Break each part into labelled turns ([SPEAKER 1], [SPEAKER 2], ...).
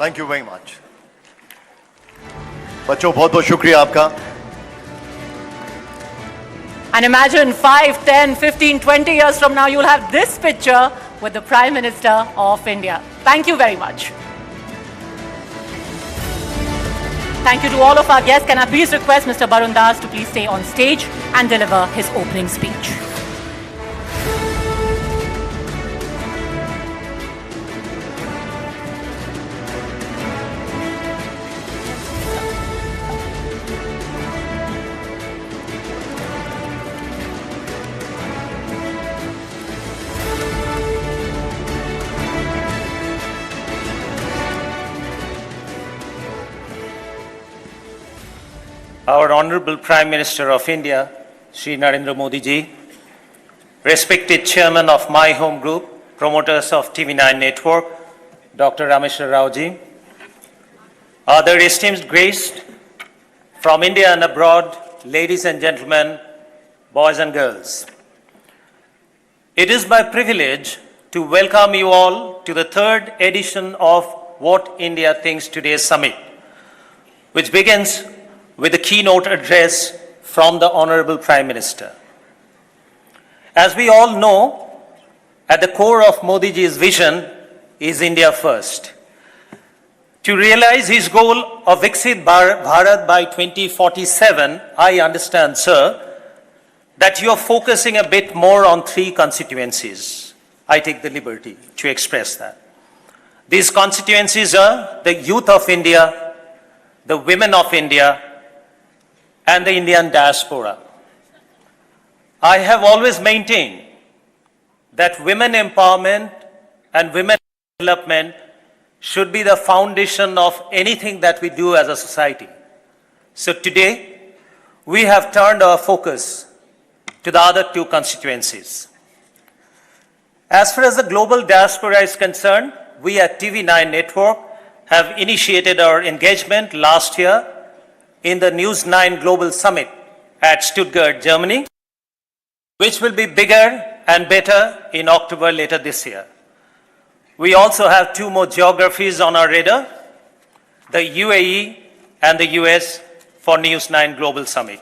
[SPEAKER 1] Thank you very much. बच्चों बहुत बहुत शुक्रिया आपका।
[SPEAKER 2] And imagine 5, 10, 15, 20 years from now, you'll have this picture with the Prime Minister of India. Thank you very much. Thank you to all of our guests. Can I please request Mr. Barun Das to please stay on stage and deliver his opening speech.
[SPEAKER 3] Our Honorable Prime Minister of India, Shri Narendra Modi ji, respected Chairman of My Home Group, promoters of TV9 Network, Dr. Rameshwar Rao ji, other esteemed guests from India and abroad, ladies and gentlemen, boys and girls. It is my privilege to welcome you all to the third edition of What India Thinks Today Summit, which begins with a keynote address from the Honorable Prime Minister. As we all know, at the core of Modi ji's vision is India First. To realize his goal of Viksit Bharat by 2047, I understand, sir, that you are focusing a bit more on 3 constituencies. I take the liberty to express that. These constituencies are the youth of India, the women of India, and the Indian diaspora. I have always maintained that women empowerment and women development should be the foundation of anything that we do as a society. So today, we have turned our focus to the other 2 constituencies. As far as the global diaspora is concerned, we at TV9 Network have initiated our engagement last year in the News 9 Global Summit at Stuttgart, Germany, which will be bigger and better in October later this year. We also have 2 more geographies on our radar, the UAE and the US for News 9 Global Summit.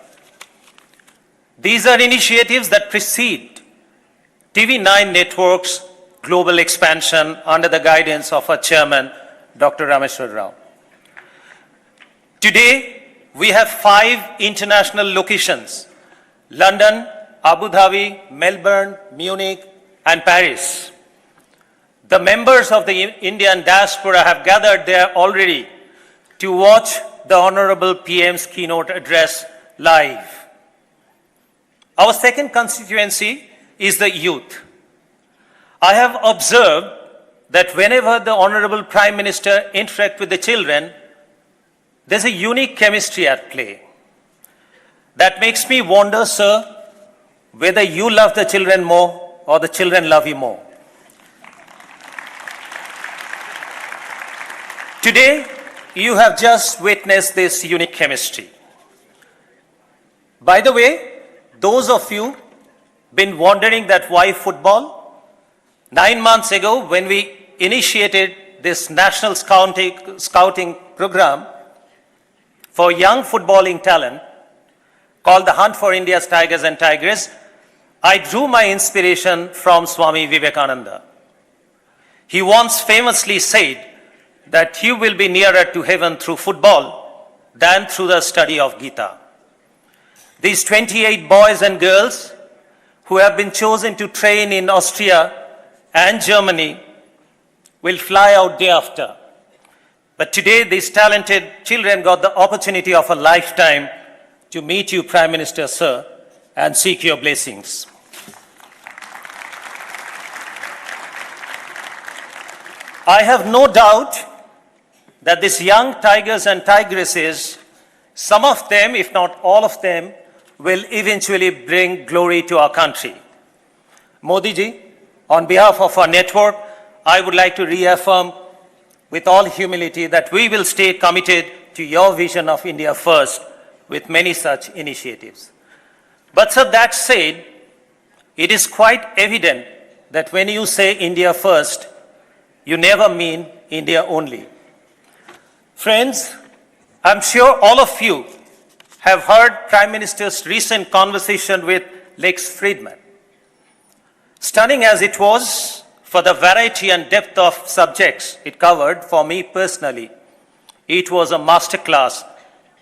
[SPEAKER 3] These are initiatives that precede TV9 Network's global expansion under the guidance of our chairman, Dr. Rameshwar Rao. Today, we have 5 international locations: London, Abu Dhabi, Melbourne, Munich, and Paris. The members of the Indian diaspora have gathered there already to watch the Honorable PM's keynote address live. Our second constituency is the youth. I have observed that whenever the Honorable Prime Minister interacts with the children, there's a unique chemistry at play. That makes me wonder, sir, whether you love the children more or the children love you more. Today, you have just witnessed this unique chemistry. By the way, those of you been wondering that why football? 9 months ago, when we initiated this national scouting program for young footballing talent called the Hunt for India's Tigers and Tigresses, I drew my inspiration from Swami Vivekananda. He once famously said that you will be nearer to heaven through football than through the study of Gita. These 28 boys and girls who have been chosen to train in Austria and Germany will fly out day after. But today, these talented children got the opportunity of a lifetime to meet you, Prime Minister, sir, and seek your blessings. I have no doubt that these young tigers and tigresses, some of them, if not all of them, will eventually bring glory to our country. Modi ji, on behalf of our network, I would like to reaffirm with all humility that we will stay committed to your vision of India first with many such initiatives. But sir, that said, it is quite evident that when you say India first, you never mean India only. Friends, I'm sure all of you have heard Prime Minister's recent conversation with Lex Friedman. Stunning as it was for the variety and depth of subjects it covered, for me personally, it was a masterclass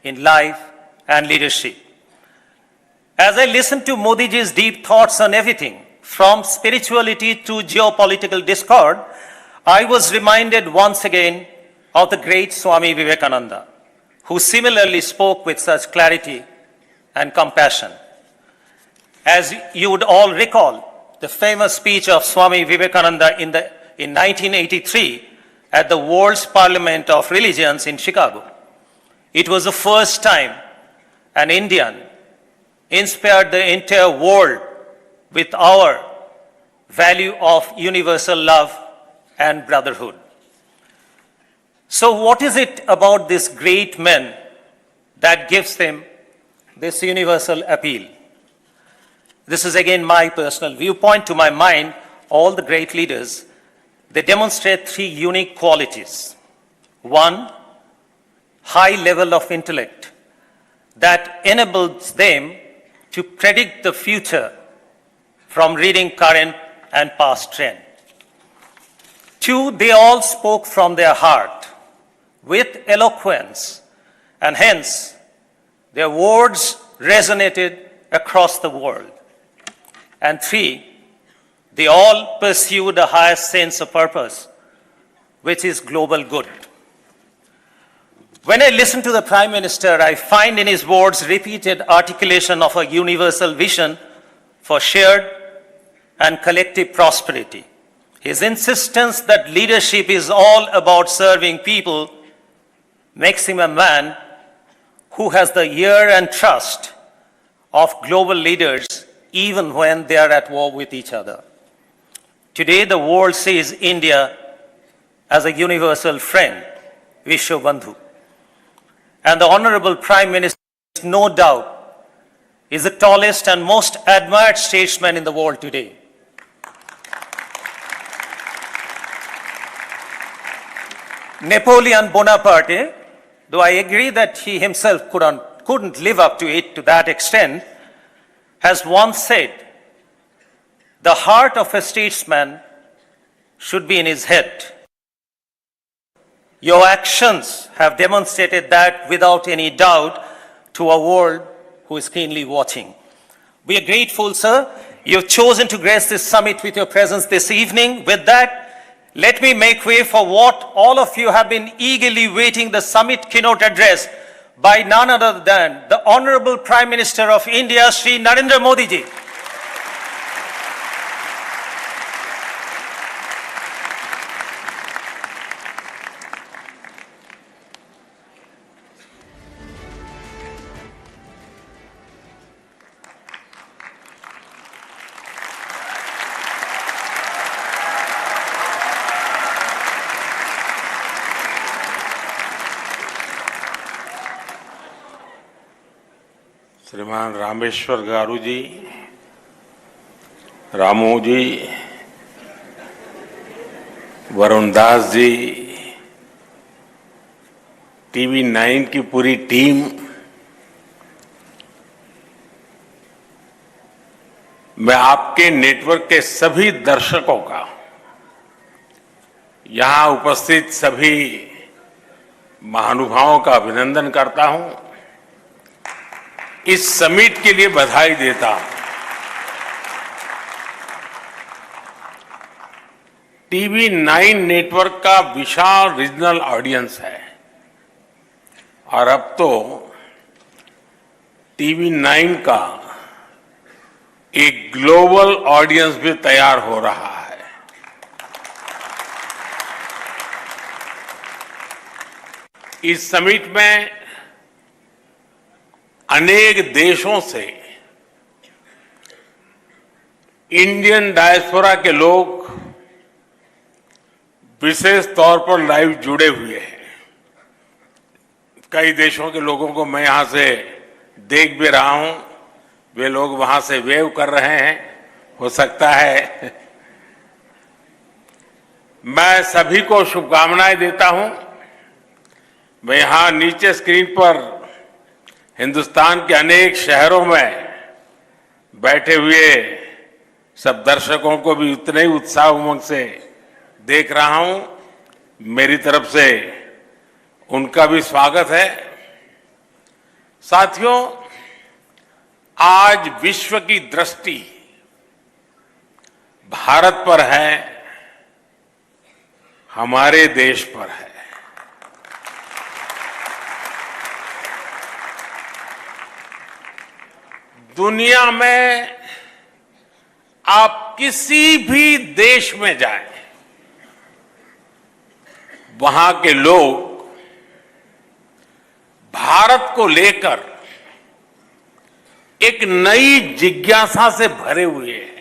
[SPEAKER 3] in life and leadership. As I listened to Modi ji's deep thoughts on everything, from spirituality to geopolitical discord, I was reminded once again of the great Swami Vivekananda, who similarly spoke with such clarity and compassion. As you would all recall, the famous speech of Swami Vivekananda in 1983 at the World's Parliament of Religions in Chicago. It was the first time an Indian inspired the entire world with our value of universal love and brotherhood. So what is it about this great man that gives them this universal appeal? This is again my personal viewpoint. To my mind, all the great leaders, they demonstrate three unique qualities. One, high level of intellect that enables them to predict the future from reading current and past trend. Two, they all spoke from their heart with eloquence, and hence their words resonated across the world. And three, they all pursued a higher sense of purpose, which is global good. When I listen to the Prime Minister, I find in his words repeated articulation of a universal vision for shared and collective prosperity. His insistence that leadership is all about serving people makes him a man who has the ear and trust of global leaders even when they are at war with each other. Today, the world sees India as a universal friend, Vishwabandhu. And the Honorable Prime Minister, no doubt, is the tallest and most admired statesman in the world today. Napoleon Bonaparte, though I agree that he himself couldn't live up to it to that extent, has once said, "The heart of a statesman should be in his head." Your actions have demonstrated that without any doubt to a world who is keenly watching. We are grateful, sir. You've chosen to grace this summit with your presence this evening. With that, let me make way for what all of you have been eagerly waiting, the summit keynote address by none other than the Honorable Prime Minister of India, Shri Narendra Modi ji.
[SPEAKER 4] श्रीमान रामेश्वर गारू जी, रामू जी, Varun Das ji, TV 9 की पूरी team, मैं आपके network के सभी दर्शकों का, यहां उपस्थित सभी महानुभावों का अभिनंदन करता हूं। इस समिट के लिए बधाई देता हूं। टीवी 9 नेटवर्क का विशाल रीजनल ऑडियंस है और अब तो टीवी 9 का एक ग्लोबल ऑडियंस भी तैयार हो रहा है। इस समिट में अनेक देशों से इंडियन डायस्पोरा के लोग विशेष तौर पर लाइव जुड़े हुए हैं। कई देशों के लोगों को मैं यहां से देख भी रहा हूं, वे लोग वहां से वेव कर रहे हैं। हो सकता है मैं सभी को शुभकामनाएं देता हूं। मैं यहां नीचे स्क्रीन पर हिंदुस्तान के अनेक शहरों में बैठे हुए सब दर्शकों को भी उतने ही उत्साह उमंग से देख रहा हूं। मेरी तरफ से उनका भी स्वागत है। साथियों, आज विश्व की दृष्टि भारत पर है, हमारे देश पर है। दुनिया में आप किसी भी देश में जाएं, वहां के लोग भारत को लेकर एक नई जिज्ञासा से भरे हुए हैं।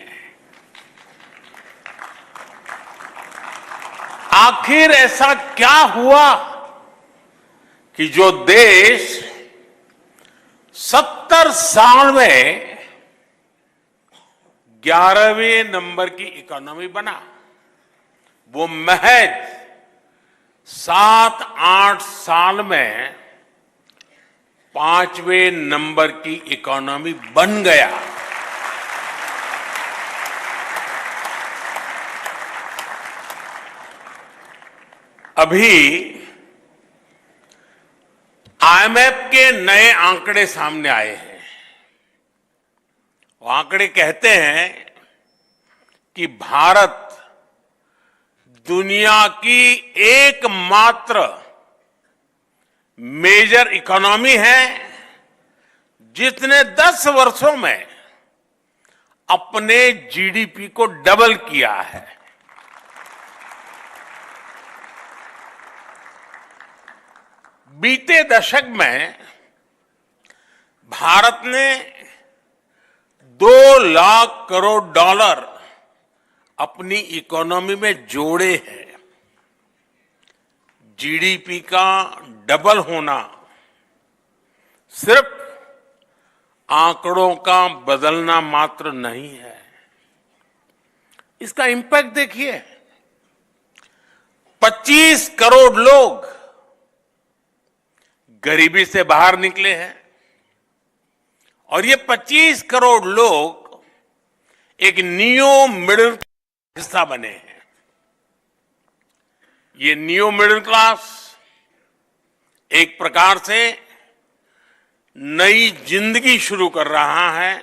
[SPEAKER 4] आखिर ऐसा क्या हुआ कि जो देश 70 साल में 11वें नंबर की इकोनॉमी बना, वो महज 7-8 साल में 5वें नंबर की इकोनॉमी बन गया। अभी आईएमएफ के नए आंकड़े सामने आए हैं। वो आंकड़े कहते हैं कि भारत दुनिया की एकमात्र मेजर इकोनॉमी है जिसने 10 वर्षों में अपने जीडीपी को डबल किया है। बीते दशक में भारत ने 2 लाख करोड़ डॉलर अपनी इकोनॉमी में जोड़े हैं। जीडीपी का डबल होना सिर्फ आंकड़ों का बदलना मात्र नहीं है, इसका इंपैक्ट देखिए। 25 करोड़ लोग गरीबी से बाहर निकले हैं और ये 25 करोड़ लोग एक नियो मिडिल हिस्सा बने हैं। ये नियो मिडिल क्लास एक प्रकार से नई जिंदगी शुरू कर रहा है।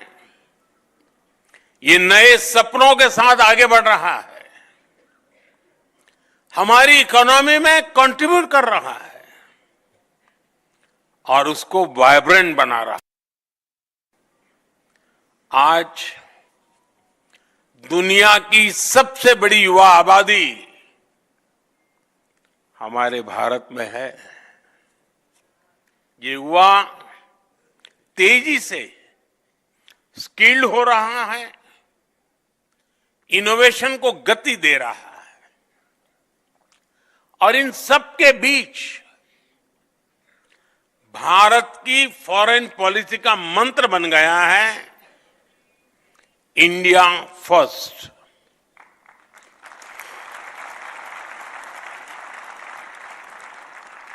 [SPEAKER 4] ये नए सपनों के साथ आगे बढ़ रहा है, हमारी इकोनॉमी में कंट्रीब्यूट कर रहा है और उसको वाइब्रेंट बना रहा है। आज दुनिया की सबसे बड़ी युवा आबादी हमारे भारत में है। ये युवा तेजी से स्किल्ड हो रहा है, इनोवेशन को गति दे रहा है और इन सब के बीच भारत की फॉरेन पॉलिसी का मंत्र बन गया है इंडिया फर्स्ट।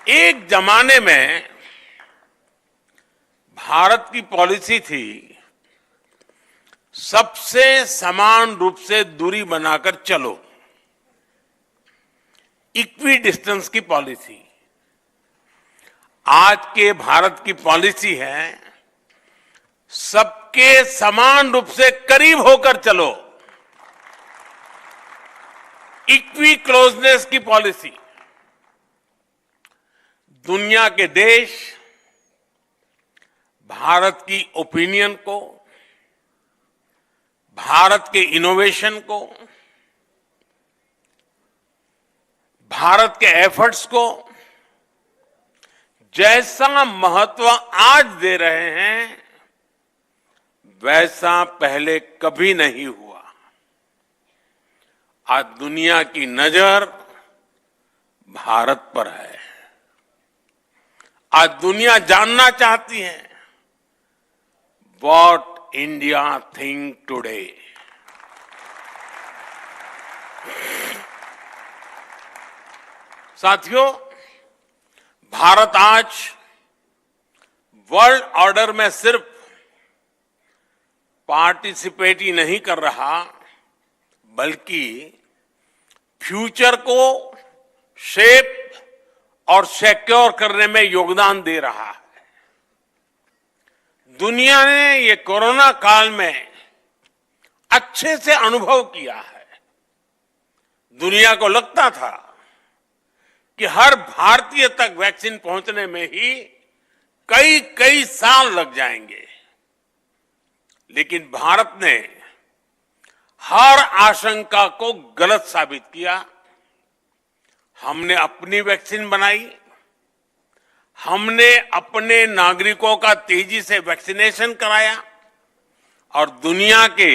[SPEAKER 4] एक जमाने में भारत की पॉलिसी थी सबसे समान रूप से दूरी बनाकर चलो, इक्वी डिस्टेंस की पॉलिसी। आज के भारत की पॉलिसी है सबके समान रूप से करीब होकर चलो, इक्वी क्लोजनेस की पॉलिसी। दुनिया के देश भारत की ओपिनियन को, भारत के इनोवेशन को, भारत के एफर्ट्स को जैसा महत्व आज दे रहे हैं वैसा पहले कभी नहीं हुआ। आज दुनिया की नजर भारत पर है। आज दुनिया जानना चाहती है व्हाट इंडिया थिंक टुडे। साथियों, भारत आज वर्ल्ड ऑर्डर में सिर्फ पार्टिसिपेट ही नहीं कर रहा, बल्कि फ्यूचर को शेप और सिक्योर करने में योगदान दे रहा है। दुनिया ने ये कोरोना काल में अच्छे से अनुभव किया है। दुनिया को लगता था कि हर भारतीय तक वैक्सीन पहुंचने में ही कई साल लग जाएंगे, लेकिन भारत ने हर आशंका को गलत साबित किया। हमने अपनी वैक्सीन बनाई, हमने अपने नागरिकों का तेजी से वैक्सीनेशन कराया और दुनिया के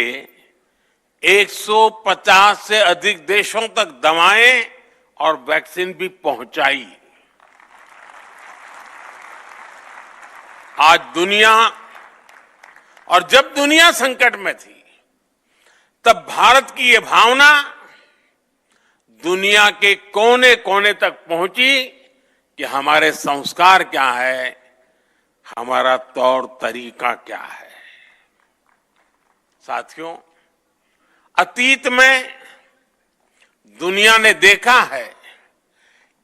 [SPEAKER 4] 150 से अधिक देशों तक दवाएं और वैक्सीन भी पहुंचाई। आज दुनिया, और जब दुनिया संकट में थी, तब भारत की ये भावना दुनिया के कोने कोने तक पहुंची कि हमारे संस्कार क्या है, हमारा तौर तरीका क्या है। साथियों, अतीत में दुनिया ने देखा है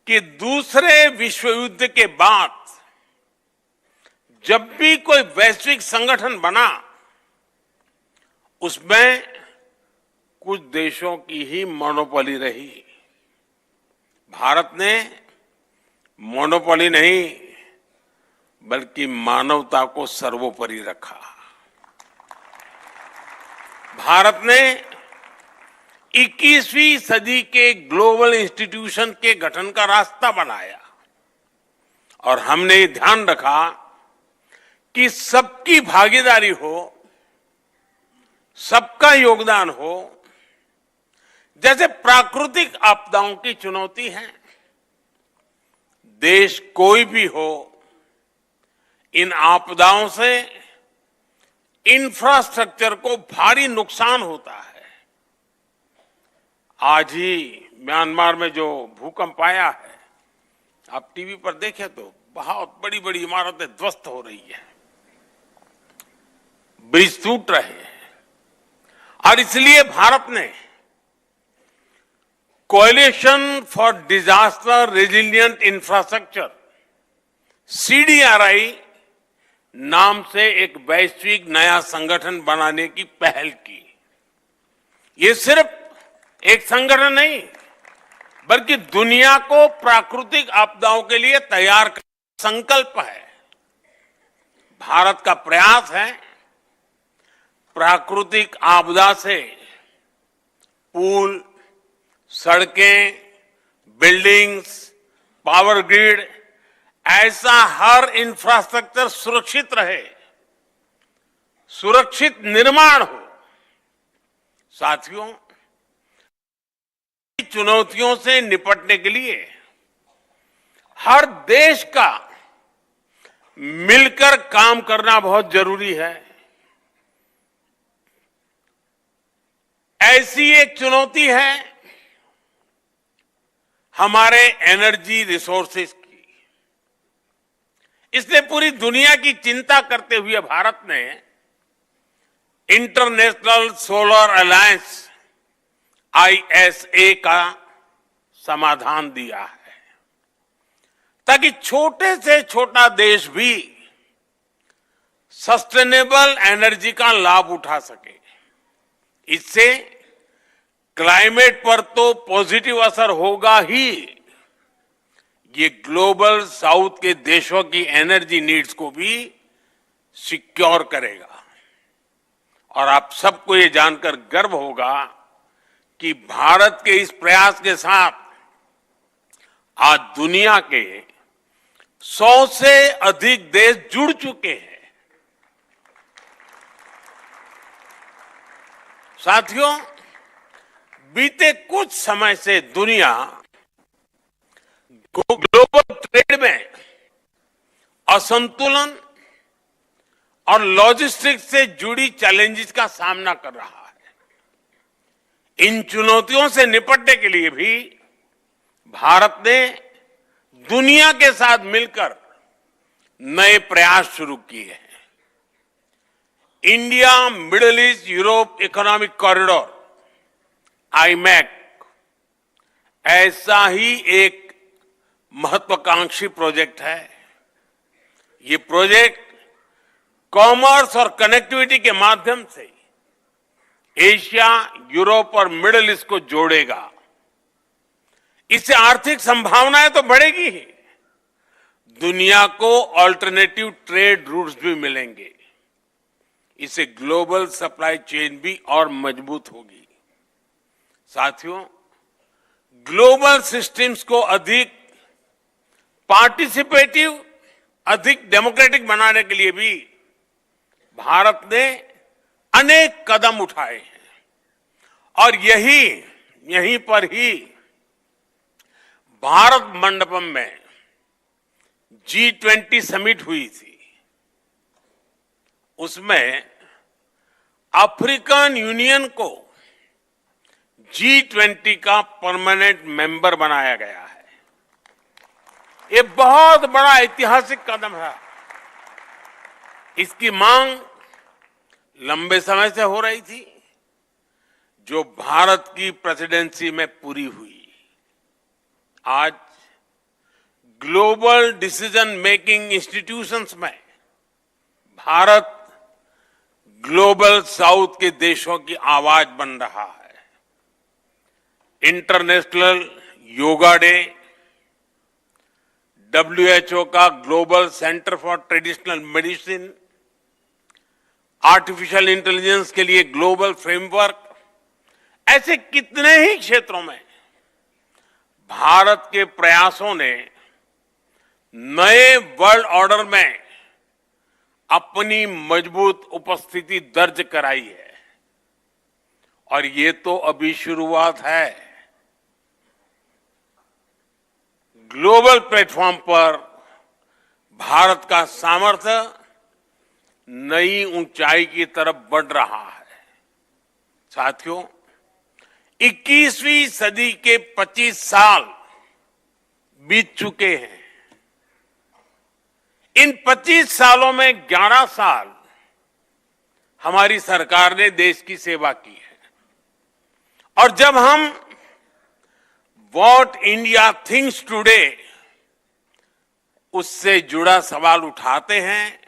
[SPEAKER 4] कि दूसरे विश्व युद्ध के बाद जब भी कोई वैश्विक संगठन बना, उसमें कुछ देशों की ही मोनोपोली रही। भारत ने मोनोपोली नहीं, बल्कि मानवता को सर्वोपरि रखा। भारत ने 21वीं सदी के ग्लोबल इंस्टीट्यूशन के गठन का रास्ता बनाया और हमने ये ध्यान रखा कि सबकी भागीदारी हो, सबका योगदान हो। जैसे प्राकृतिक आपदाओं की चुनौती है, देश कोई भी हो, इन आपदाओं से इंफ्रास्ट्रक्चर को भारी नुकसान होता है। आज ही म्यांमार में जो भूकंप आया है, आप टीवी पर देखें तो बहुत बड़ी बड़ी इमारतें ध्वस्त हो रही है, ब्रिज टूट रहे हैं। और इसलिए भारत ने coalition for disaster resilient infrastructure CDRI नाम से एक वैश्विक नया संगठन बनाने की पहल की। ये सिर्फ एक संगठन नहीं, बल्कि दुनिया को प्राकृतिक आपदाओं के लिए तैयार करने का संकल्प है। भारत का प्रयास है प्राकृतिक आपदा से पुल, सड़कें, बिल्डिंग्स, पावर ग्रिड, ऐसा हर इंफ्रास्ट्रक्चर सुरक्षित रहे, सुरक्षित निर्माण हो। साथियों, चुनौतियों से निपटने के लिए हर देश का मिलकर काम करना बहुत जरूरी है। ऐसी एक चुनौती है हमारे एनर्जी रिसोर्सेज की। इसलिए पूरी दुनिया की चिंता करते हुए भारत ने इंटरनेशनल सोलर अलायंस ISA का समाधान दिया है, ताकि छोटे से छोटा देश भी सस्टेनेबल एनर्जी का लाभ उठा सके। इससे क्लाइमेट पर तो पॉजिटिव असर होगा ही, ये ग्लोबल साउथ के देशों की एनर्जी नीड्स को भी सिक्योर करेगा। और आप सबको ये जानकर गर्व होगा कि भारत के इस प्रयास के साथ आज दुनिया के 100 से अधिक देश जुड़ चुके हैं। साथियों, बीते कुछ समय से दुनिया ग्लोबल ट्रेड में असंतुलन और लॉजिस्टिक्स से जुड़ी चैलेंजेस का सामना कर रहा है। इन चुनौतियों से निपटने के लिए भी भारत ने दुनिया के साथ मिलकर नए प्रयास शुरू किए हैं। India middle east Europe economic corridor iMac ऐसा ही एक महत्वाकांक्षी प्रोजेक्ट है। ये प्रोजेक्ट कॉमर्स और कनेक्टिविटी के माध्यम से एशिया, यूरोप और मिडिल ईस्ट को जोड़ेगा। इससे आर्थिक संभावनाएं तो बढ़ेगी ही, दुनिया को ऑल्टरनेटिव ट्रेड रूट्स भी मिलेंगे। इससे ग्लोबल सप्लाई चेन भी और मजबूत होगी। साथियों, ग्लोबल सिस्टम्स को अधिक पार्टिसिपेटिव, अधिक डेमोक्रेटिक बनाने के लिए भी भारत ने अनेक कदम उठाए हैं और यहीं पर ही भारत मंडपम में G20 समिट हुई थी। उसमें अफ्रीकन यूनियन को G20 का परमानेंट मेंबर बनाया गया है। ये बहुत बड़ा ऐतिहासिक कदम है। इसकी मांग लंबे समय से हो रही थी, जो भारत की प्रेसिडेंसी में पूरी हुई। आज ग्लोबल डिसीजन मेकिंग इंस्टीट्यूशंस में भारत ग्लोबल साउथ के देशों की आवाज बन रहा है। इंटरनेशनल योगा डे, WHO का global centre for traditional medicine, artificial intelligence के लिए ग्लोबल फ्रेमवर्क, ऐसे कितने ही क्षेत्रों में भारत के प्रयासों ने नए वर्ल्ड ऑर्डर में अपनी मजबूत उपस्थिति दर्ज कराई है। और ये तो अभी शुरुआत है। ग्लोबल प्लेटफॉर्म पर भारत का सामर्थ्य नई ऊंचाई की तरफ बढ़ रहा है। साथियों, 21वीं सदी के 25 साल बीत चुके हैं। इन 25 सालों में 11 साल हमारी सरकार ने देश की सेवा की है। और जब हम व्हाट इंडिया थिंक्स टुडे उससे जुड़ा सवाल उठाते हैं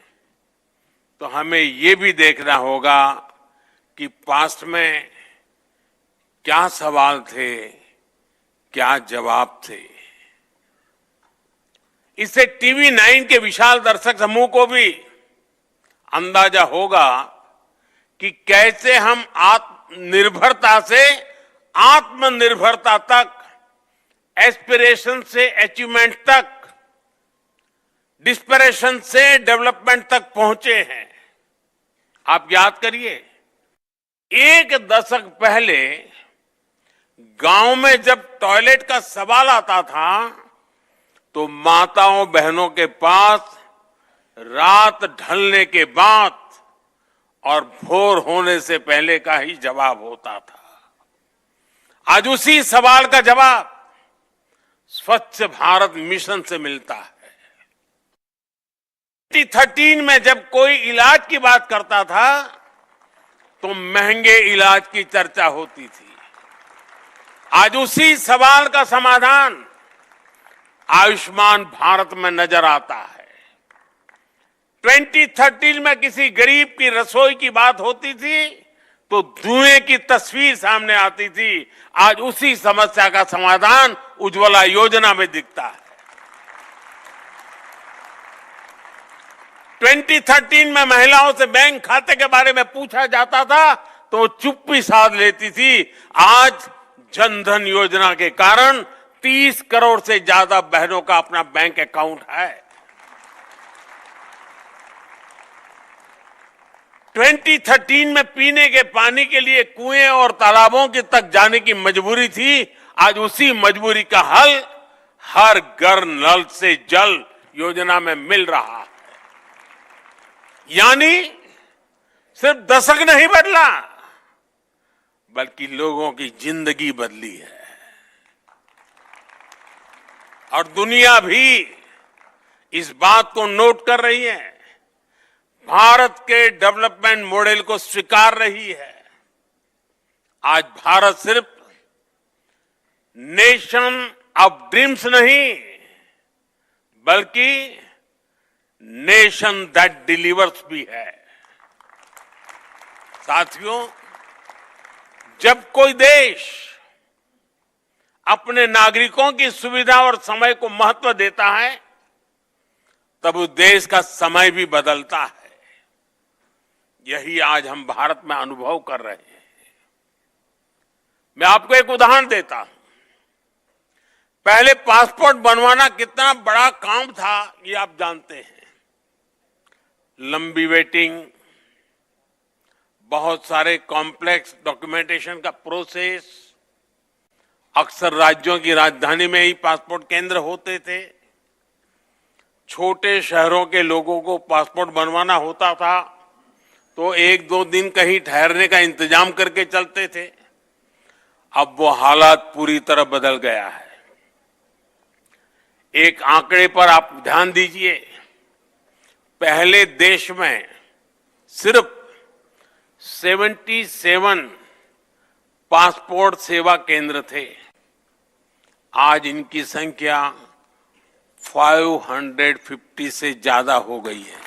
[SPEAKER 4] तो हमें ये भी देखना होगा कि पास्ट में क्या सवाल थे, क्या जवाब थे। इससे टीवी 9 के विशाल दर्शक समूह को भी अंदाजा होगा कि कैसे हम आत्मनिर्भरता से आत्मनिर्भरता तक, एस्पिरेशन से अचीवमेंट तक, डिस्परेशन से डेवलपमेंट तक पहुंचे हैं। आप याद करिए, एक दशक पहले गांव में जब टॉयलेट का सवाल आता था तो माताओं बहनों के पास रात ढलने के बाद और भोर होने से पहले का ही जवाब होता था। आज उसी सवाल का जवाब स्वच्छ भारत मिशन से मिलता है। 2013 में जब कोई इलाज की बात करता था तो महंगे इलाज की चर्चा होती थी। आज उसी सवाल का समाधान आयुष्मान भारत में नजर आता है। 2013 में किसी गरीब की रसोई की बात होती थी तो धुएं की तस्वीर सामने आती थी। आज उसी समस्या का समाधान उज्ज्वला योजना में दिखता है। 2013 में महिलाओं से बैंक खाते के बारे में पूछा जाता था तो चुप्पी साध लेती थी। आज जनधन योजना के कारण 30 करोड़ से ज्यादा बहनों का अपना बैंक अकाउंट है। 2013 में पीने के पानी के लिए कुएं और तालाबों की तक जाने की मजबूरी थी। आज उसी मजबूरी का हल हर घर नल से जल योजना में मिल रहा है। यानी सिर्फ दशक नहीं बदला, बल्कि लोगों की जिंदगी बदली है। और दुनिया भी इस बात को नोट कर रही है, भारत के डेवलपमेंट मॉडल को स्वीकार रही है। आज भारत सिर्फ नेशन ऑफ ड्रीम्स नहीं, बल्कि नेशन दैट डिलीवर्स भी है। साथियों, जब कोई देश अपने नागरिकों की सुविधा और समय को महत्व देता है, तब उस देश का समय भी बदलता है। यही आज हम भारत में अनुभव कर रहे हैं। मैं आपको एक उदाहरण देता हूं। पहले पासपोर्ट बनवाना कितना बड़ा काम था, ये आप जानते हैं। लंबी वेटिंग, बहुत सारे कॉम्प्लेक्स डॉक्यूमेंटेशन का प्रोसेस, अक्सर राज्यों की राजधानी में ही पासपोर्ट केंद्र होते थे। छोटे शहरों के लोगों को पासपोर्ट बनवाना होता था तो 1-2 दिन कहीं ठहरने का इंतजाम करके चलते थे। अब वो हालात पूरी तरह बदल गया है। एक आंकड़े पर आप ध्यान दीजिए। पहले देश में सिर्फ 77 पासपोर्ट सेवा केंद्र थे। आज इनकी संख्या 550 से ज्यादा हो गई है।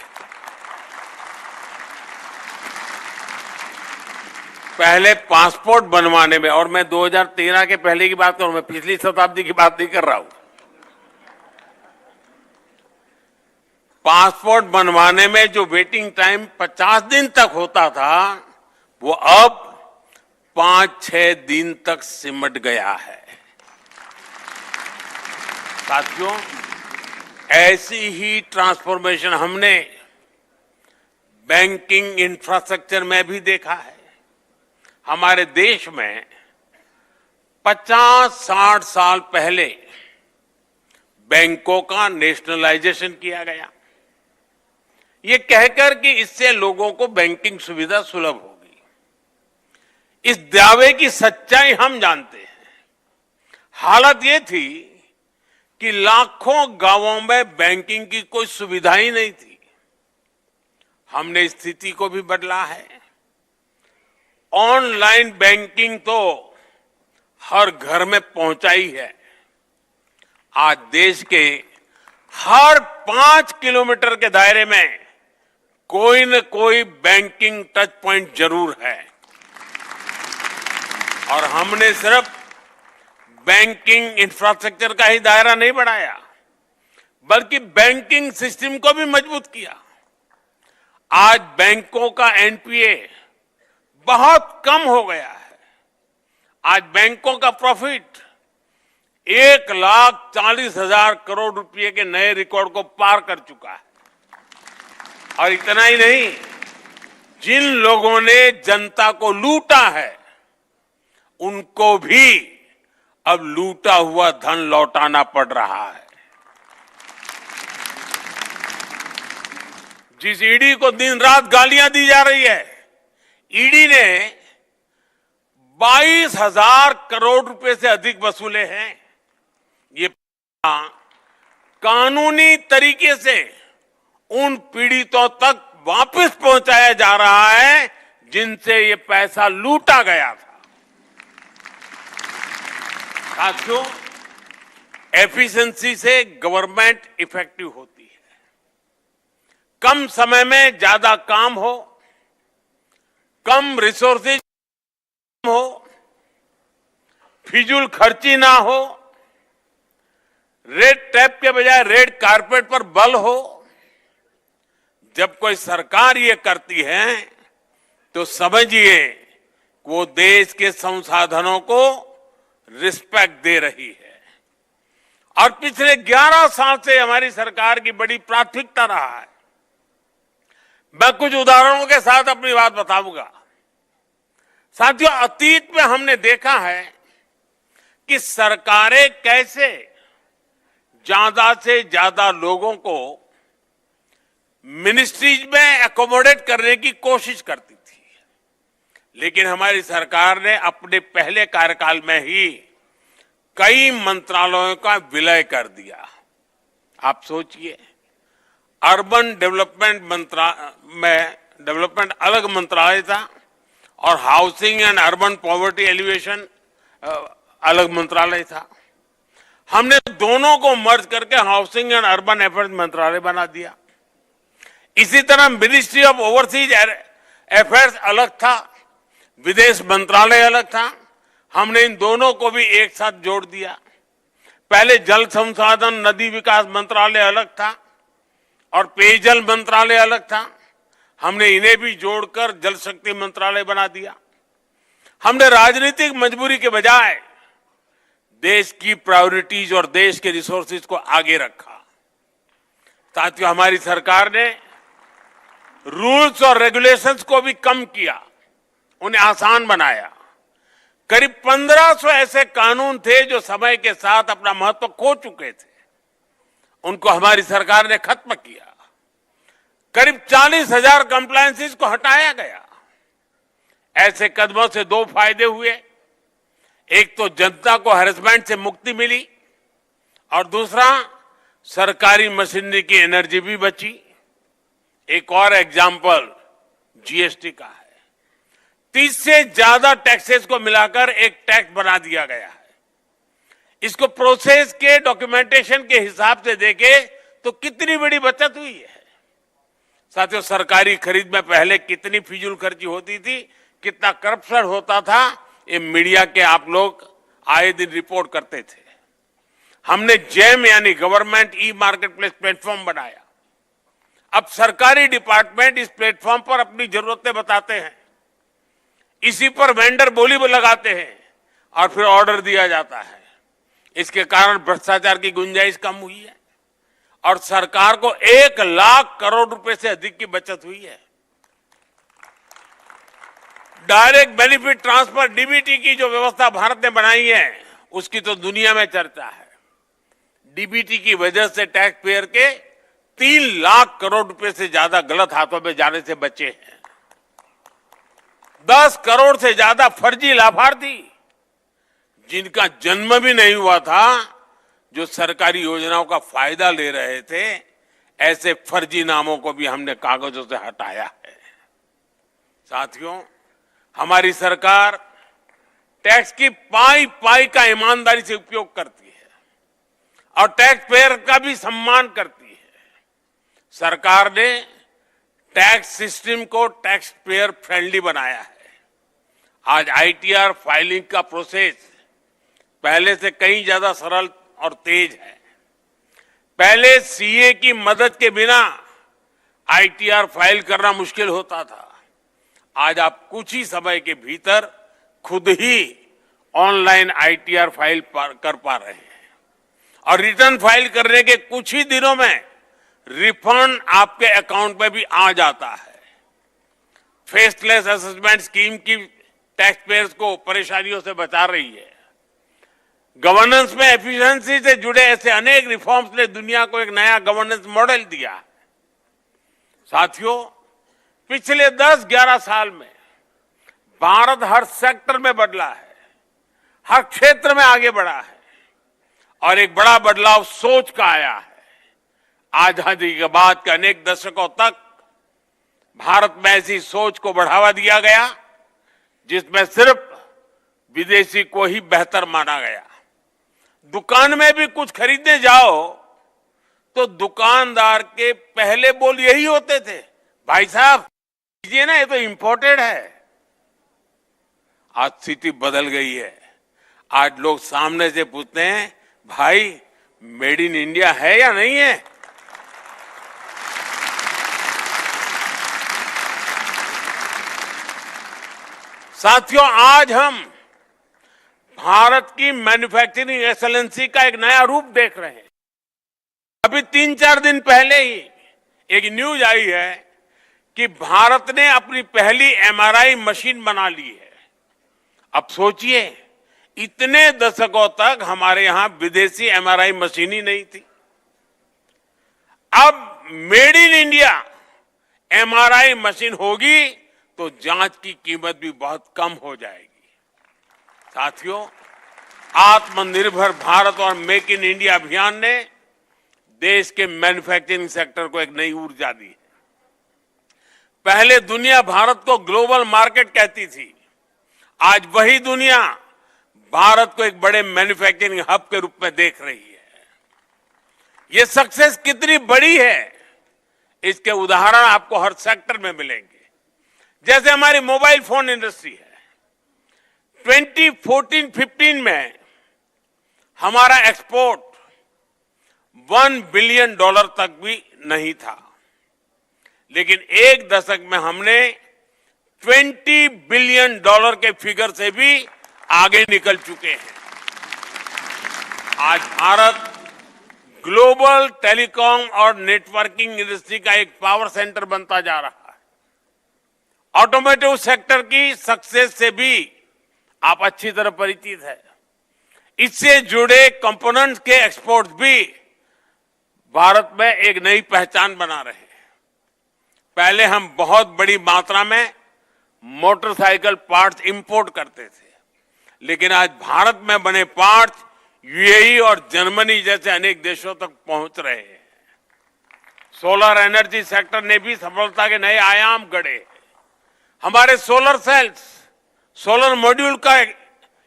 [SPEAKER 4] पहले पासपोर्ट बनवाने में, और मैं 2013 के पहले की बात करूं, मैं पिछली शताब्दी की बात नहीं कर रहा हूं। पासपोर्ट बनवाने में जो वेटिंग टाइम 50 दिन तक होता था, वो अब 5-6 दिन तक सिमट गया है। साथियों, ऐसी ही ट्रांसफॉर्मेशन हमने बैंकिंग इंफ्रास्ट्रक्चर में भी देखा है। हमारे देश में 50-60 साल पहले बैंकों का नेशनलाइजेशन किया गया, ये कहकर कि इससे लोगों को बैंकिंग सुविधा सुलभ होगी। इस दावे की सच्चाई हम जानते हैं। हालत ये थी कि लाखों गांवों में बैंकिंग की कोई सुविधा ही नहीं थी। हमने स्थिति को भी बदला है। ऑनलाइन बैंकिंग तो हर घर में पहुंचाई है। आज देश के हर 5 किलोमीटर के दायरे में कोई न कोई बैंकिंग टच पॉइंट जरूर है। और हमने सिर्फ बैंकिंग इंफ्रास्ट्रक्चर का ही दायरा नहीं बढ़ाया, बल्कि बैंकिंग सिस्टम को भी मजबूत किया। आज बैंकों का एनपीए बहुत कम हो गया है। आज बैंकों का प्रॉफिट 1,40,000 करोड़ रुपए के नए रिकॉर्ड को पार कर चुका है। और इतना ही नहीं, जिन लोगों ने जनता को लूटा है, उनको भी अब लूटा हुआ धन लौटाना पड़ रहा है। जिस ईडी को दिन रात गालियां दी जा रही है, ईडी ने 22,000 करोड़ रुपए से अधिक वसूले हैं। ये कानूनी तरीके से उन पीड़ितों तक वापस पहुंचाया जा रहा है जिनसे ये पैसा लूटा गया था। साथियों, एफिशिएंसी से गवर्नमेंट इफेक्टिव होती है। कम समय में ज्यादा काम हो, कम रिसोर्सेज हो, फिजूल खर्ची ना हो, रेड टैप के बजाय रेड कारपेट पर बल हो। जब कोई सरकार ये करती है तो समझिए वो देश के संसाधनों को रिस्पेक्ट दे रही है। और पिछले 11 साल से हमारी सरकार की बड़ी प्राथमिकता रहा है। मैं कुछ उदाहरणों के साथ अपनी बात बताऊंगा। साथियों, अतीत में हमने देखा है कि सरकारें कैसे ज्यादा से ज्यादा लोगों को मिनिस्ट्रीज में एकोमोडेट करने की कोशिश करती थी, लेकिन हमारी सरकार ने अपने पहले कार्यकाल में ही कई मंत्रालयों का विलय कर दिया। आप सोचिए, अर्बन डेवलपमेंट अलग मंत्रालय था और housing and urban poverty alleviation अलग मंत्रालय था। हमने दोनों को मर्ज करके हाउसिंग एंड अर्बन अफेयर्स मंत्रालय बना दिया। इसी तरह मिनिस्ट्री ऑफ ओवरसीज अफेयर्स अलग था, विदेश मंत्रालय अलग था। हमने इन दोनों को भी एक साथ जोड़ दिया। पहले जल संसाधन नदी विकास मंत्रालय अलग था और पेयजल मंत्रालय अलग था। हमने इन्हें भी जोड़कर जल शक्ति मंत्रालय बना दिया। हमने राजनीतिक मजबूरी के बजाय देश की प्रायोरिटीज और देश के रिसोर्सेज को आगे रखा। साथियों, हमारी सरकार ने रूल्स और रेगुलेशंस को भी कम किया, उन्हें आसान बनाया। करीब 1500 ऐसे कानून थे जो समय के साथ अपना महत्व खो चुके थे, उनको हमारी सरकार ने खत्म किया। करीब 40,000 कंप्लायंसेस को हटाया गया। ऐसे कदमों से दो फायदे हुए। एक तो जनता को हैरेसमेंट से मुक्ति मिली और दूसरा सरकारी मशीनरी की एनर्जी भी बची। एक और एग्जाम्पल जीएसटी का है। 30 से ज्यादा टैक्सेस को मिलाकर एक टैक्स बना दिया गया है। इसको प्रोसेस के डॉक्यूमेंटेशन के हिसाब से देखे तो कितनी बड़ी बचत हुई है। साथियों, सरकारी खरीद में पहले कितनी फिजूल खर्ची होती थी, कितना करप्शन होता था, ये मीडिया के आप लोग आए दिन रिपोर्ट करते थे। हमने जेम यानी government e market place platform बनाया। अब सरकारी डिपार्टमेंट इस प्लेटफॉर्म पर अपनी जरूरतें बताते हैं, इसी पर वेंडर बोली लगाते हैं और फिर ऑर्डर दिया जाता है। इसके कारण भ्रष्टाचार की गुंजाइश कम हुई है और सरकार को 1 लाख करोड़ रुपए से अधिक की बचत हुई है। डायरेक्ट बेनिफिट ट्रांसफर डीबीटी की जो व्यवस्था भारत ने बनाई है, उसकी तो दुनिया में चर्चा है। डीबीटी की वजह से टैक्स पेयर के 3 लाख करोड़ रुपए से ज्यादा गलत हाथों में जाने से बचे हैं। 10 करोड़ से ज्यादा फर्जी लाभार्थी जिनका जन्म भी नहीं हुआ था, जो सरकारी योजनाओं का फायदा ले रहे थे, ऐसे फर्जी नामों को भी हमने कागजों से हटाया है। साथियों, हमारी सरकार टैक्स की पाई पाई का ईमानदारी से उपयोग करती है और टैक्स पेयर का भी सम्मान करती है। सरकार ने टैक्स सिस्टम को टैक्स पेयर फ्रेंडली बनाया है। आज आईटीआर फाइलिंग का प्रोसेस पहले से कहीं ज्यादा सरल और तेज है। पहले सीए की मदद के बिना आईटीआर फाइल करना मुश्किल होता था। आज आप कुछ ही समय के भीतर खुद ही ऑनलाइन आईटीआर फाइल कर पा रहे हैं और रिटर्न फाइल करने के कुछ ही दिनों में रिफंड आपके अकाउंट में भी आ जाता है। फेसलेस असेसमेंट स्कीम की टैक्स पेयर्स को परेशानियों से बचा रही है। गवर्नेंस में एफिशिएंसी से जुड़े ऐसे अनेक रिफॉर्म्स ने दुनिया को एक नया गवर्नेंस मॉडल दिया है। साथियों, पिछले 10-11 साल में भारत हर सेक्टर में बदला है, हर क्षेत्र में आगे बढ़ा है और एक बड़ा बदलाव सोच का आया है। आजादी के बाद के अनेक दशकों तक भारत में ऐसी सोच को बढ़ावा दिया गया जिसमें सिर्फ विदेशी को ही बेहतर माना गया। दुकान में भी कुछ खरीदने जाओ तो दुकानदार के पहले बोल यही होते थे, भाई साहब लीजिए ना, ये तो इंपोर्टेड है। आज स्थिति बदल गई है। आज लोग सामने से पूछते हैं, भाई मेड इन इंडिया है या नहीं है। साथियों, आज हम भारत की मैन्युफैक्चरिंग एक्सेलेंसी का एक नया रूप देख रहे हैं। अभी 3-4 दिन पहले ही एक न्यूज आई है कि भारत ने अपनी पहली एमआरआई मशीन बना ली है। अब सोचिए, इतने दशकों तक हमारे यहां विदेशी एमआरआई मशीन ही नहीं थी। अब made in India MRI machine होगी तो जांच की कीमत भी बहुत कम हो जाएगी। साथियों, आत्मनिर्भर भारत और मेक इन इंडिया अभियान ने देश के मैन्युफैक्चरिंग सेक्टर को एक नई ऊर्जा दी है। पहले दुनिया भारत को ग्लोबल मार्केट कहती थी, आज वही दुनिया भारत को एक बड़े मैन्युफैक्चरिंग हब के रूप में देख रही है। ये सक्सेस कितनी बड़ी है, इसके उदाहरण आपको हर सेक्टर में मिलेंगे। जैसे हमारी मोबाइल फोन इंडस्ट्री है, 2014-15 में हमारा एक्सपोर्ट $1 बिलियन तक भी नहीं था, लेकिन एक दशक में हमने $20 बिलियन के फिगर से भी आगे निकल चुके हैं। आज भारत ग्लोबल टेलीकॉम और नेटवर्किंग इंडस्ट्री का एक पावर सेंटर बनता जा रहा है। ऑटोमोटिव सेक्टर की सक्सेस से भी आप अच्छी तरह परिचित है। इससे जुड़े कंपोनेंट्स के एक्सपोर्ट भी भारत में एक नई पहचान बना रहे हैं। पहले हम बहुत बड़ी मात्रा में मोटरसाइकिल पार्ट्स इंपोर्ट करते थे, लेकिन आज भारत में बने पार्ट्स यूएई और जर्मनी जैसे अनेक देशों तक पहुंच रहे हैं। सोलर एनर्जी सेक्टर ने भी सफलता के नए आयाम गढ़े। हमारे सोलर सेल्स, सोलर मॉड्यूल का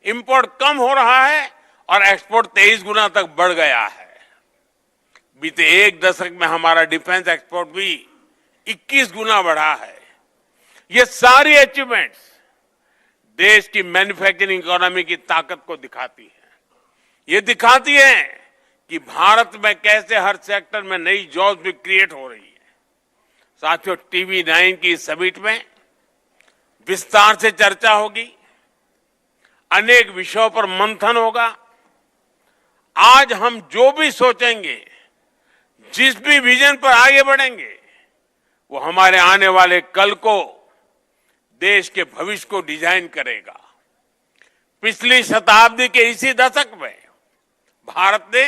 [SPEAKER 4] इंपोर्ट कम हो रहा है और एक्सपोर्ट 23 गुना तक बढ़ गया है। बीते एक दशक में हमारा डिफेंस एक्सपोर्ट भी 21 गुना बढ़ा है। ये सारी अचीवमेंट्स देश की मैन्युफैक्चरिंग इकोनॉमी की ताकत को दिखाती है। ये दिखाती है कि भारत में कैसे हर सेक्टर में नई जॉब्स भी क्रिएट हो रही है। साथियों, TV9 की इस समिट में विस्तार से चर्चा होगी, अनेक विषयों पर मंथन होगा। आज हम जो भी सोचेंगे, जिस भी विजन पर आगे बढ़ेंगे, वो हमारे आने वाले कल को, देश के भविष्य को डिजाइन करेगा। पिछली शताब्दी के इसी दशक में भारत ने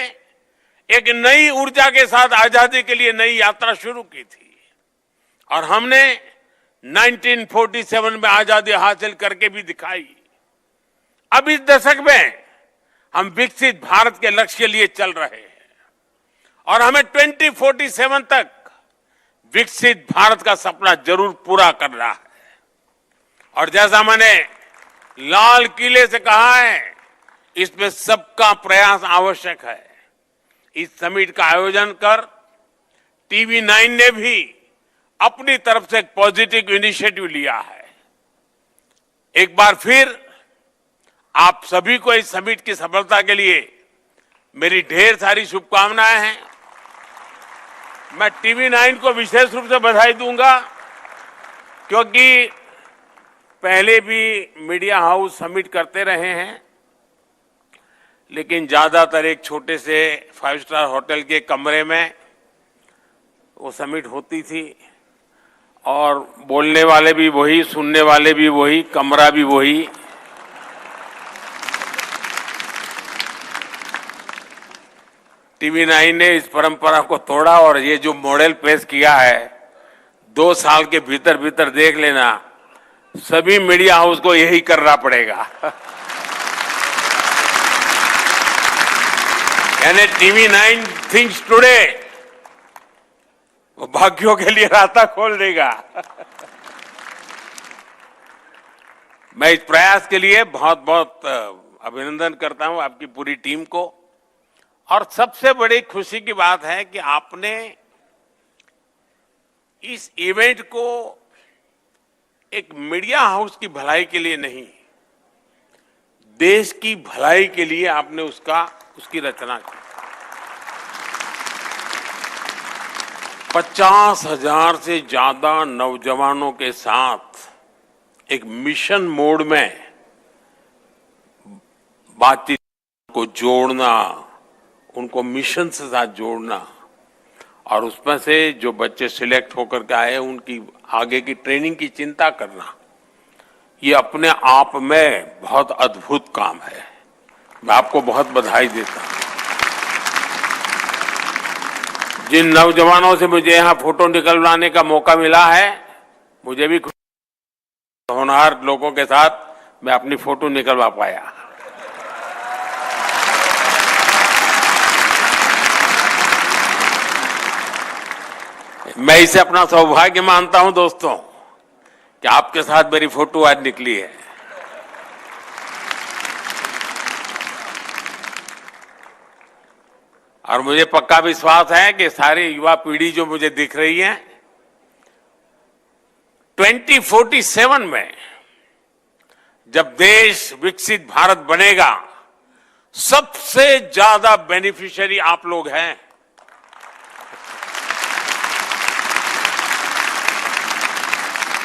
[SPEAKER 4] एक नई ऊर्जा के साथ आजादी के लिए नई यात्रा शुरू की थी और हमने 1947 में आजादी हासिल करके भी दिखाई। अब इस दशक में हम विकसित भारत के लक्ष्य के लिए चल रहे हैं और हमें 2047 तक विकसित भारत का सपना जरूर पूरा करना है। और जैसा मैंने लाल किले से कहा है, इसमें सबका प्रयास आवश्यक है। इस समिट का आयोजन कर TV9 ने भी अपनी तरफ से एक पॉजिटिव इनिशिएटिव लिया है। एक बार फिर आप सभी को इस समिट की सफलता के लिए मेरी ढेर सारी शुभकामनाएं हैं। मैं TV9 को विशेष रूप से बधाई दूंगा, क्योंकि पहले भी मीडिया हाउस समिट करते रहे हैं, लेकिन ज्यादातर एक छोटे से 5 स्टार होटल के कमरे में वो समिट होती थी और बोलने वाले भी वही, सुनने वाले भी वही, कमरा भी वही। TV9 ने इस परंपरा को तोड़ा और ये जो मॉडल पेश किया है, 2 साल के भीतर भीतर देख लेना, सभी मीडिया हाउस को यही करना पड़ेगा। यानी TV9 थिंक्स टुडे, वो भाग्यों के लिए रास्ता खोल देगा। मैं इस प्रयास के लिए बहुत बहुत अभिनंदन करता हूं आपकी पूरी टीम को। और सबसे बड़ी खुशी की बात है कि आपने इस इवेंट को एक मीडिया हाउस की भलाई के लिए नहीं, देश की भलाई के लिए आपने उसकी रचना की। 50,000 से ज्यादा नौजवानों के साथ एक मिशन मोड में बातचीत को जोड़ना, उनको मिशन से साथ जोड़ना और उसमें से जो बच्चे सिलेक्ट होकर के आए उनकी आगे की ट्रेनिंग की चिंता करना, ये अपने आप में बहुत अद्भुत काम है। मैं आपको बहुत बधाई देता हूं। जिन नौजवानों से मुझे यहाँ फोटो निकलवाने का मौका मिला है, मुझे भी होनहार लोगों के साथ मैं अपनी फोटो निकलवा पाया। मैं इसे अपना सौभाग्य मानता हूं दोस्तों कि आपके साथ मेरी फोटो आज निकली है। और मुझे पक्का विश्वास है कि सारी युवा पीढ़ी जो मुझे दिख रही है, 2047 में जब देश विकसित भारत बनेगा, सबसे ज्यादा बेनिफिशियरी आप लोग हैं।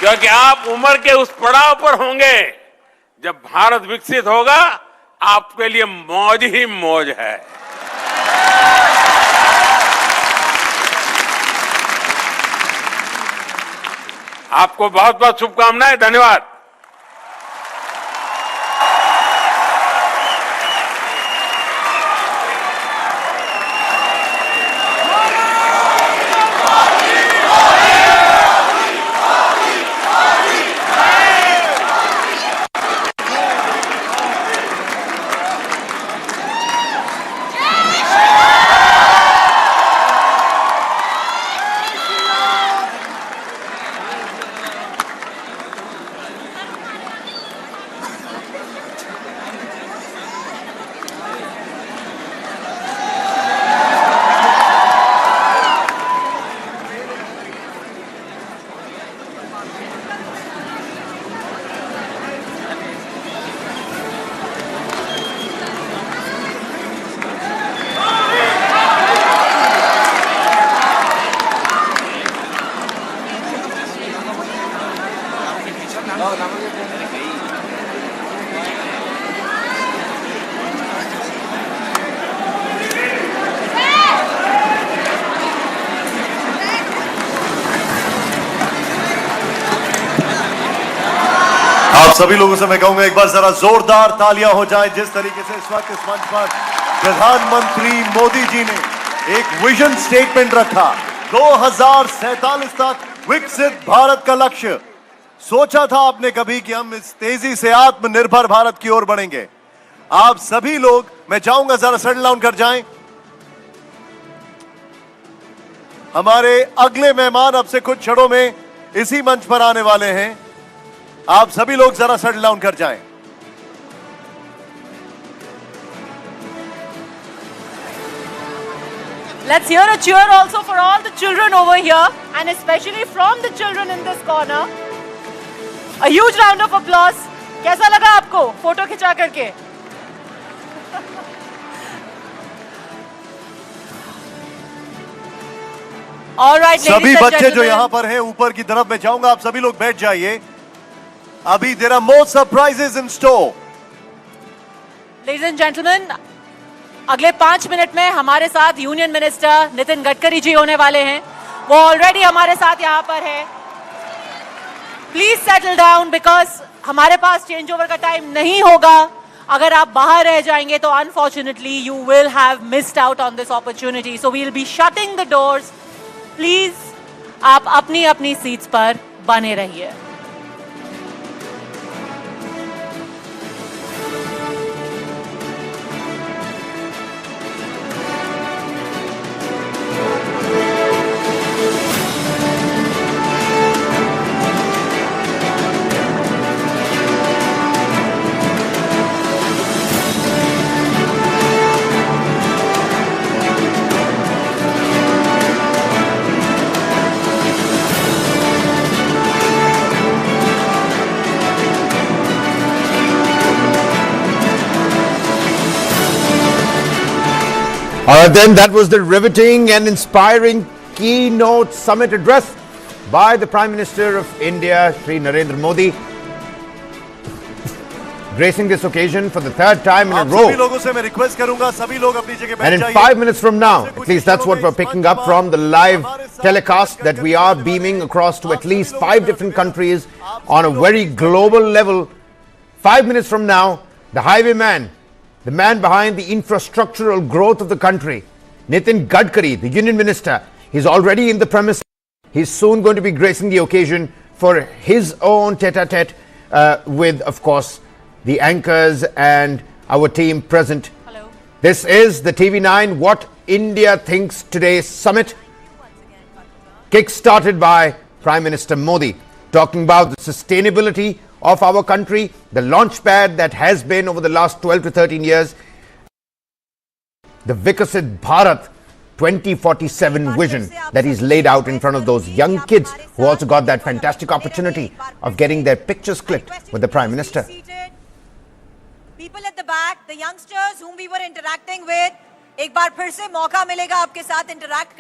[SPEAKER 4] क्योंकि आप उम्र के उस पड़ाव पर होंगे जब भारत विकसित होगा, आपके लिए मौज ही मौज है। आपको बहुत बहुत शुभकामनाएं। धन्यवाद।
[SPEAKER 1] आप सभी लोगों से मैं कहूंगा एक बार जरा जोरदार तालियां हो जाएं, जिस तरीके से इस वक्त इस मंच पर प्रधानमंत्री मोदी जी ने एक विजन स्टेटमेंट रखा। 2047 तक विकसित भारत का लक्ष्य। सोचा था आपने कभी कि हम इस तेजी से आत्मनिर्भर भारत की ओर बढ़ेंगे? आप सभी लोग, मैं चाहूंगा जरा सेटल डाउन कर जाएं। हमारे अगले मेहमान अब से कुछ क्षणों में इसी मंच पर आने वाले हैं। आप सभी लोग जरा सेटल डाउन कर जाएं।
[SPEAKER 2] Let's hear a cheer also for all the children over here, and especially from the children in this corner. A huge round of applause. कैसा लगा आपको फोटो खिंचा करके? All right, ladies
[SPEAKER 1] सभी
[SPEAKER 2] and
[SPEAKER 1] बच्चे जो
[SPEAKER 2] gentlemen.
[SPEAKER 1] यहां पर हैं ऊपर की तरफ, मैं चाहूंगा आप सभी लोग बैठ जाइए। अभी there are more surprises in store.
[SPEAKER 2] Ladies and gentlemen, अगले 5 मिनट में हमारे साथ यूनियन मिनिस्टर नितिन गडकरी जी होने वाले हैं। वो ऑलरेडी हमारे साथ यहाँ पर है। प्लीज सेटल डाउन बिकॉज हमारे पास चेंज ओवर का टाइम नहीं होगा। अगर आप बाहर रह जाएंगे तो unfortunately you will have missed out on this opportunity. So we will be shutting the doors. Please आप अपनी अपनी सीट्स पर बने रहिए।
[SPEAKER 5] Then that was the riveting and inspiring keynote summit address by the Prime Minister of India, Shri Narendra Modi, gracing this occasion for the third time in a row.
[SPEAKER 1] सभी लोगों से मैं रिक्वेस्ट करूंगा, सभी लोग अपनी जगह बैठ
[SPEAKER 5] And in
[SPEAKER 1] जाइए।
[SPEAKER 5] 5 minutes from now, at least that's what we're picking up from the live telecast that we are beaming across to at least 5 different countries on a very global level. 5 minutes from now, the highwayman, the man behind the infrastructural growth of the country, Nitin Gadkari, the Union Minister, he's already in the premises. He's soon going to be gracing the occasion for his own tete-a-tete with, of course, the anchors and our team present.
[SPEAKER 2] Hello.
[SPEAKER 5] This is the TV9 What India Thinks Today Summit. kick-started by Prime Minister Modi, talking about the sustainability of our country, the launchpad that has been over the last 12 to 13 years, the Vikasit Bharat 2047 vision that he's laid out in front of those young kids who also got that fantastic opportunity of getting their pictures clicked with the Prime Minister.
[SPEAKER 6] People at the back, the youngsters whom we were interacting with, एक बार फिर से मौका मिलेगा आपके साथ interact